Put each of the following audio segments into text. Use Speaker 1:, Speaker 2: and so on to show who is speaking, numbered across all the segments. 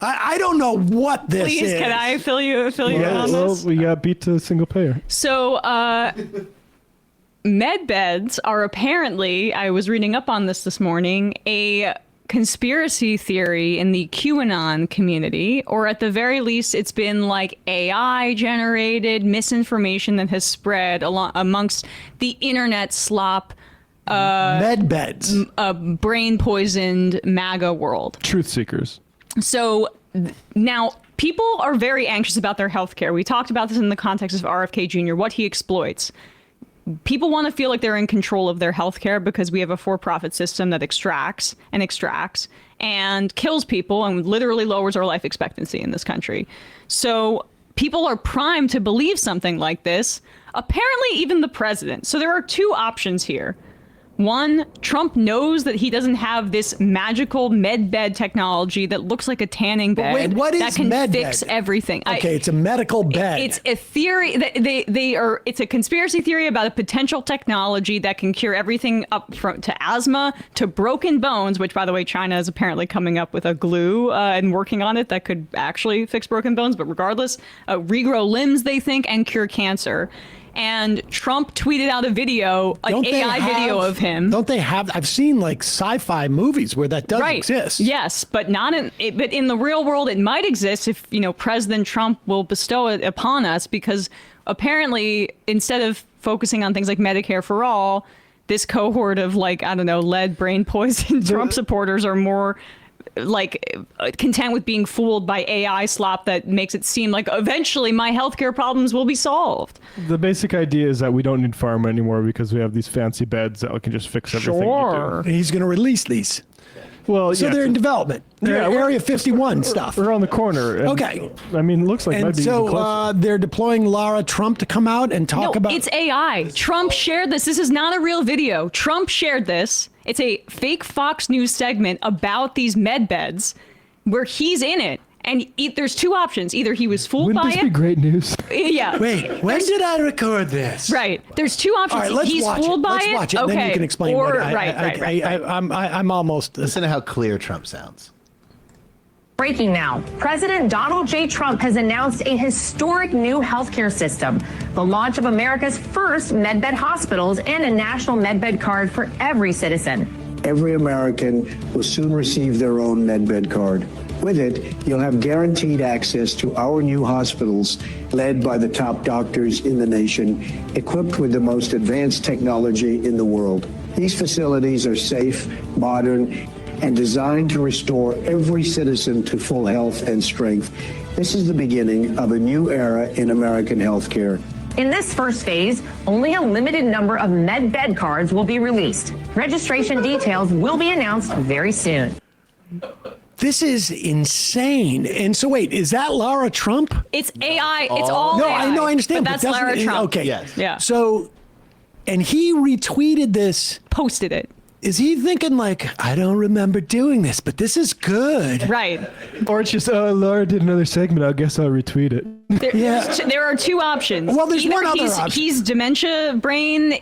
Speaker 1: I don't know what this is.
Speaker 2: Please, can I fill you in on this?
Speaker 3: We got beat to single payer.
Speaker 2: So, med beds are apparently, I was reading up on this morning, a conspiracy theory in the QAnon community, or at the very least, it's been like AI generated misinformation that has spread amongst the internet slop.
Speaker 1: Med beds.
Speaker 2: Brain poisoned MAGA world.
Speaker 3: Truth seekers.
Speaker 2: So now people are very anxious about their health care. We talked about this in the context of RFK Jr., what he exploits. People want to feel like they're in control of their health care because we have a for-profit system that extracts and kills people and literally lowers our life expectancy in this country. So people are primed to believe something like this, apparently even the president. So there are two options here. One, Trump knows that he doesn't have this magical med bed technology that looks like a tanning bed.
Speaker 1: Wait, what is
Speaker 2: that can
Speaker 1: med
Speaker 2: fix
Speaker 1: bed?
Speaker 2: everything.
Speaker 1: Okay, it's a medical bed.
Speaker 2: It's a theory. It's a conspiracy theory about a potential technology that can cure everything up from to asthma to broken bones. Which, by the way, China is apparently coming up with a glue and working on it that could actually fix broken bones. But regardless, regrow limbs, they think, and cure cancer. And Trump tweeted out a video, an AI video of him.
Speaker 1: Don't they have? I've seen like sci-fi movies where that does exist.
Speaker 2: Yes, but not but in the real world, it might exist if President Trump will bestow it upon us, because apparently instead of focusing on things like Medicare for all, this cohort of lead brain poison Trump supporters are more content with being fooled by AI slop that makes it seem like eventually my healthcare problems will be solved.
Speaker 3: The basic idea is that we don't need pharma anymore because we have these fancy beds that can just fix everything.
Speaker 2: Sure.
Speaker 1: He's going to release these.
Speaker 3: Well,
Speaker 1: so they're in development. They're Area 51 stuff.
Speaker 3: We're on the corner. And,
Speaker 1: okay.
Speaker 3: I mean, it looks like it might be even closer.
Speaker 1: They're deploying Lara Trump to come out and talk about...
Speaker 2: it's AI. Trump shared this. This is not a real video. Trump shared this. It's a fake Fox News segment about these med beds where he's in it. And there's two options. Either he was fooled
Speaker 3: Wouldn't
Speaker 2: by
Speaker 3: this
Speaker 2: it.
Speaker 3: be great news?
Speaker 2: Yeah.
Speaker 1: Wait, when did I record this?
Speaker 2: Right. There's two options.
Speaker 1: All right,
Speaker 2: He's fooled by it.
Speaker 1: Let's watch it,
Speaker 2: okay.
Speaker 1: and then you can explain
Speaker 2: or,
Speaker 1: what I'm almost...
Speaker 4: Listen to how clear Trump sounds.
Speaker 5: Breaking now. President Donald J. Trump has announced a historic new healthcare system, the launch of America's first medbed hospitals and a national medbed card for every citizen.
Speaker 6: Every American will soon receive their own medbed card. With it, you'll have guaranteed access to our new hospitals led by the top doctors in the nation, equipped with the most advanced technology in the world. These facilities are safe, modern, and designed to restore every citizen to full health and strength. This is the beginning of a new era in American healthcare.
Speaker 5: In this first phase, only a limited number of medbed cards will be released. Registration details will be announced very soon.
Speaker 1: This is insane. And so wait, is that Lara Trump?
Speaker 2: It's AI. It's all
Speaker 1: no,
Speaker 2: AI.
Speaker 1: I understand.
Speaker 2: But that's Lara Trump.
Speaker 1: Okay.
Speaker 4: Yes.
Speaker 2: Yeah.
Speaker 1: So, and he retweeted this.
Speaker 2: Posted it.
Speaker 1: Is he thinking like, I don't remember doing this, but this is good?
Speaker 2: Right.
Speaker 3: Or it's just, Laura did another segment. I guess I'll retweet it.
Speaker 2: There are two options.
Speaker 1: Well, there's
Speaker 2: Either
Speaker 1: one other option.
Speaker 2: He's dementia brain,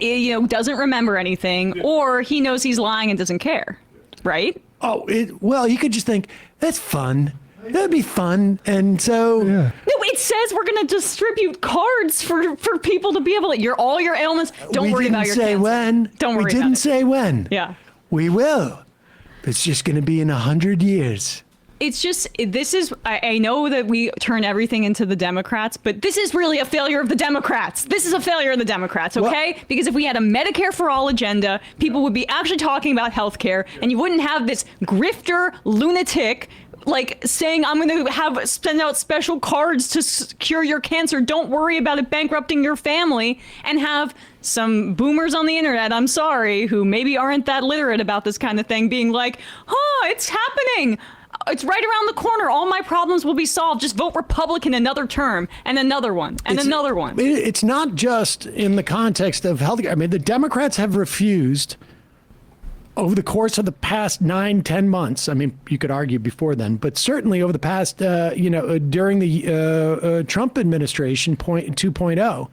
Speaker 2: doesn't remember anything, or he knows he's lying and doesn't care. Right?
Speaker 1: Well, he could just think, that's fun. That'd be fun. And so...
Speaker 3: Yeah.
Speaker 2: No, it says we're going to distribute cards for people to be able to... all your ailments. Don't worry about your cancer.
Speaker 1: We didn't say when.
Speaker 2: Don't worry
Speaker 1: We didn't say when.
Speaker 2: Yeah.
Speaker 1: We will. It's just going to be in 100 years.
Speaker 2: It's just, I know that we turn everything into the Democrats, but this is really a failure of the Democrats. This is a failure of the Democrats, okay? Well, because if we had a Medicare for all agenda, people would be actually talking about healthcare, and you wouldn't have this grifter lunatic saying, I'm going to send out special cards to cure your cancer. Don't worry about it bankrupting your family, and have some boomers on the internet, I'm sorry, who maybe aren't that literate about this kind of thing, being like, it's happening. It's right around the corner. All my problems will be solved. Just vote Republican another term, and another one, and another one.
Speaker 1: It's not just in the context of healthcare. I mean, the Democrats have refused over the course of the past 9-10 months. I mean, you could argue before then, but certainly over the past, during the Trump administration 2.0,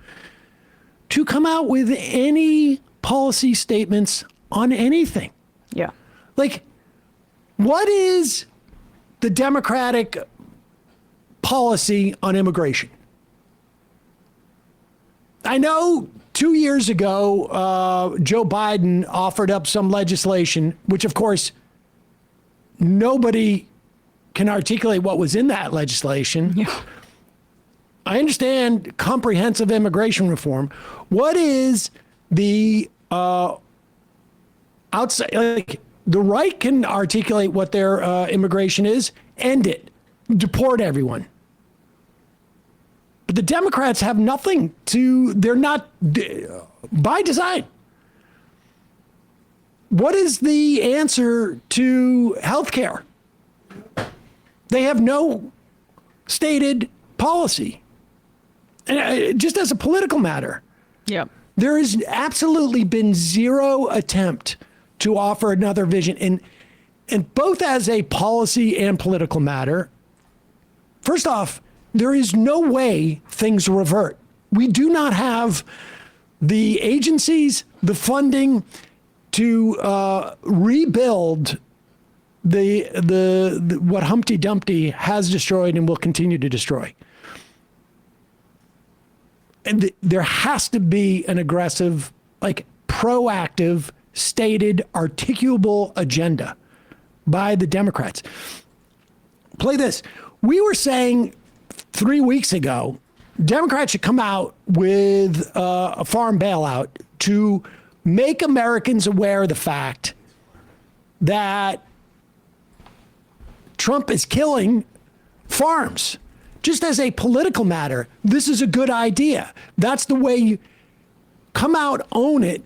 Speaker 1: to come out with any policy statements on anything.
Speaker 2: Yeah.
Speaker 1: What is the Democratic policy on immigration. I know 2 years ago, Joe Biden offered up some legislation, which, of course, nobody can articulate what was in that legislation.
Speaker 2: Yeah.
Speaker 1: I understand comprehensive immigration reform. What is the outside? Like, the right can articulate what their immigration is, end it, deport everyone. But the Democrats have nothing to, they're not, by design. What is the answer to health care? They have no stated policy. And just as a political matter,
Speaker 2: Yep.
Speaker 1: there has absolutely been zero attempt to offer another vision. And both as a policy and political matter, first off, there is no way things revert. We do not have the agencies, the funding to rebuild the what Humpty Dumpty has destroyed and will continue to destroy. And there has to be an aggressive, like proactive, stated, articulable agenda by the Democrats. Play this. We were saying 3 weeks ago, Democrats should come out with a farm bailout to make Americans aware of the fact that Trump is killing farms. Just as a political matter, this is a good idea. That's the way you come out, own it.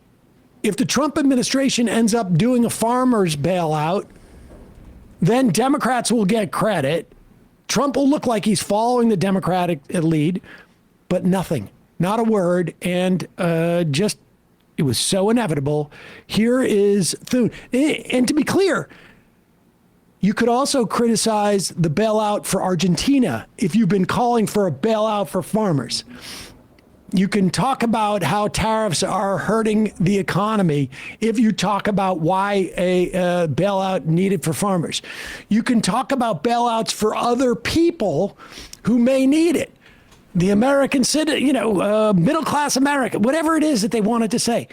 Speaker 1: If the Trump administration ends up doing a farmer's bailout, then Democrats will get credit. Trump will look like he's following the Democratic lead, but nothing, not a word. And just, it was so inevitable. Here is Thune. And to be clear, you could also criticize the bailout for Argentina if you've been calling for a bailout for farmers. You can talk about how tariffs are hurting the economy if you talk about why a bailout needed for farmers. You can talk about bailouts for other people who may need it. The American citizen, middle-class America, whatever it is that they wanted to say.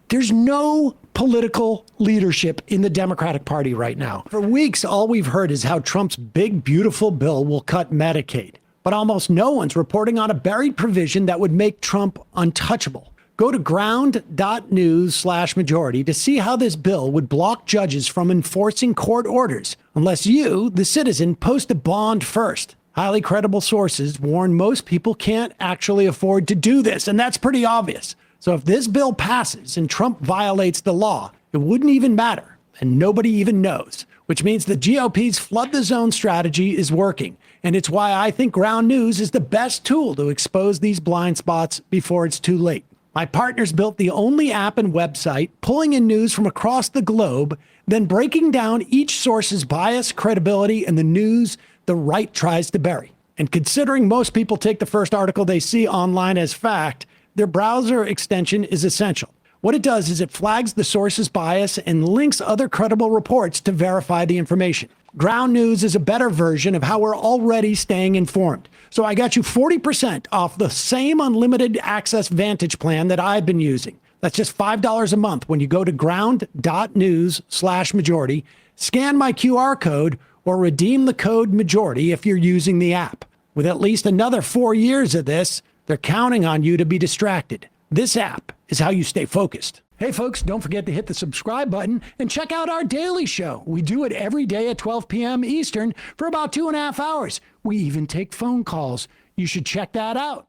Speaker 1: There's no political leadership in the Democratic Party right now. For weeks, all we've heard is how Trump's big, beautiful bill will cut Medicaid. But almost no one's reporting on a buried provision that would make Trump untouchable. Go to ground.news/majority to see how this bill would block judges from enforcing court orders unless you, the citizen, post a bond first. Highly credible sources warn most people can't actually afford to do this, and that's pretty obvious. So if this bill passes and Trump violates the law, it wouldn't even matter, and nobody even knows, which means the GOP's flood the zone strategy is working. And it's why I think Ground News is the best tool to expose these blind spots before it's too late. My partners built the only app and website pulling in news from across the globe, then breaking down each source's bias, credibility, and the news the right tries to bury. And considering most people take the first article they see online as fact, their browser extension is essential. What it does is it flags the source's bias and links other credible reports to verify the information. Ground News is a better version of how we're already staying informed. So I got you 40% off the same unlimited access Vantage plan that I've been using. That's just $5 a month when you go to ground.news/majority, scan my QR code, or redeem the code majority if you're using the app. With at least another 4 years of this, they're counting on you to be distracted. This app is how you stay focused. Hey folks, don't forget to hit the subscribe button and check out our daily show. We do it every day at 12 p.m. Eastern for about 2.5 hours. We even take phone calls. You should check that out.